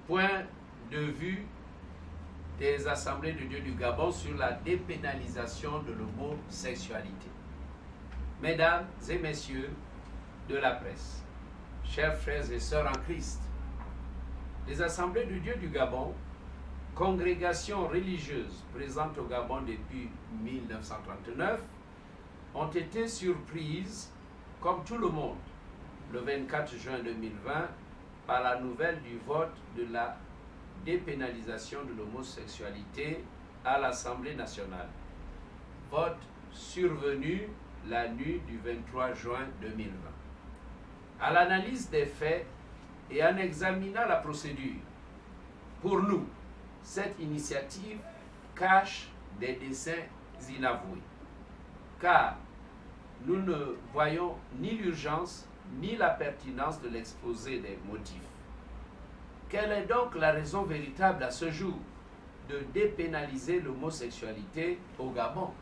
point de vue des Assemblées de Dieu du Gabon sur la dépénalisation de l'homosexualité. Mesdames et messieurs de la presse, chers frères et sœurs en Christ, les Assemblées de Dieu du Gabon, congrégation religieuse présente au Gabon depuis 1939, ont été surprises, comme tout le monde, le 24 juin 2020, par la nouvelle du vote de la dépénalisation de l'homosexualité à l'Assemblée nationale. Vote survenu la nuit du 23 juin 2020. À l'analyse des faits et en examinant la procédure, pour nous, cette initiative cache des desseins inavoués, car nous ne voyons ni l'urgence ni la pertinence de l'exposé des motifs. Quelle est donc la raison véritable à ce jour de dépénaliser l'homosexualité au Gabon?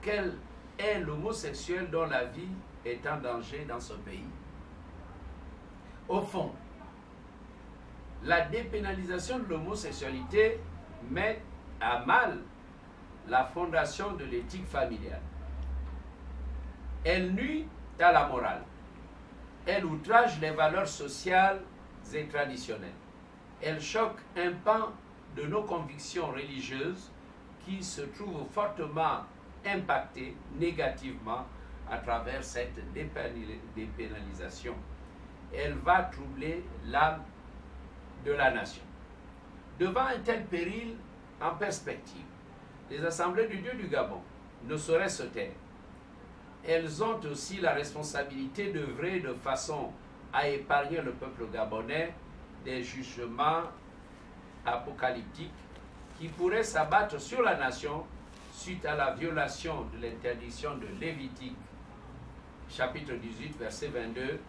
Quel est l'homosexuel dont la vie est en danger dans ce pays? Au fond, la dépénalisation de l'homosexualité met à mal la fondation de l'éthique familiale. Elle nuit à la morale. Elle outrage les valeurs sociales et traditionnelles. Elle choque un pan de nos convictions religieuses qui se trouve fortement impacté négativement à travers cette dépénalisation. Elle va troubler l'âme de la nation. Devant un tel péril en perspective, les Assemblées de Dieu du Gabon ne sauraient se taire. Elles ont aussi la responsabilité d'œuvrer de façon à épargner le peuple gabonais des jugements apocalyptiques qui pourraient s'abattre sur la nation suite à la violation de l'interdiction de Lévitique, chapitre 18, verset 22,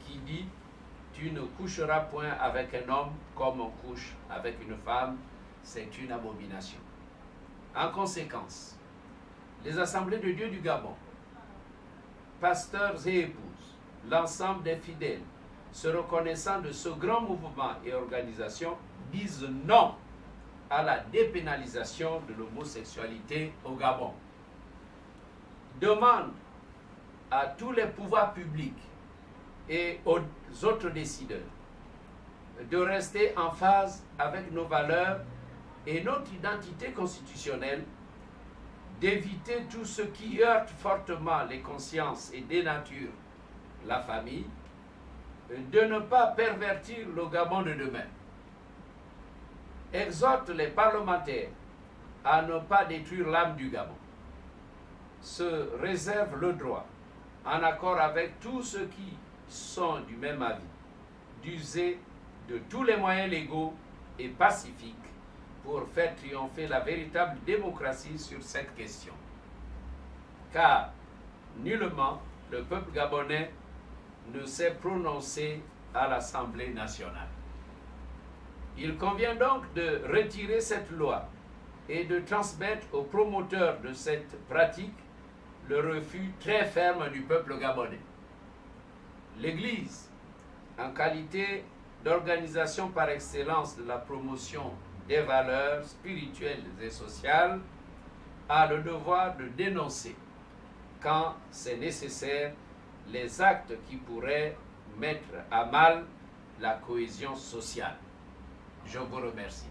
qui dit « Tu ne coucheras point avec un homme comme on couche avec une femme, c'est une abomination. » En conséquence, les Assemblées de Dieu du Gabon, pasteurs et épouses, l'ensemble des fidèles, se reconnaissant de ce grand mouvement et organisation, disent non à la dépénalisation de l'homosexualité au Gabon. Demandent à tous les pouvoirs publics et aux autres décideurs de rester en phase avec nos valeurs et notre identité constitutionnelle, d'éviter tout ce qui heurte fortement les consciences et dénature la famille, de ne pas pervertir le Gabon de demain. Exhorte les parlementaires à ne pas détruire l'âme du Gabon. Se réserve le droit, en accord avec tous ceux qui sont du même avis, d'user de tous les moyens légaux et pacifiques pour faire triompher la véritable démocratie sur cette question. Car nullement le peuple gabonais ne s'est prononcé à l'Assemblée nationale. Il convient donc de retirer cette loi et de transmettre aux promoteurs de cette pratique le refus très ferme du peuple gabonais. L'Église, en qualité d'organisation par excellence de la promotion des valeurs spirituelles et sociales, a le devoir de dénoncer, quand c'est nécessaire, les actes qui pourraient mettre à mal la cohésion sociale. Je vous remercie.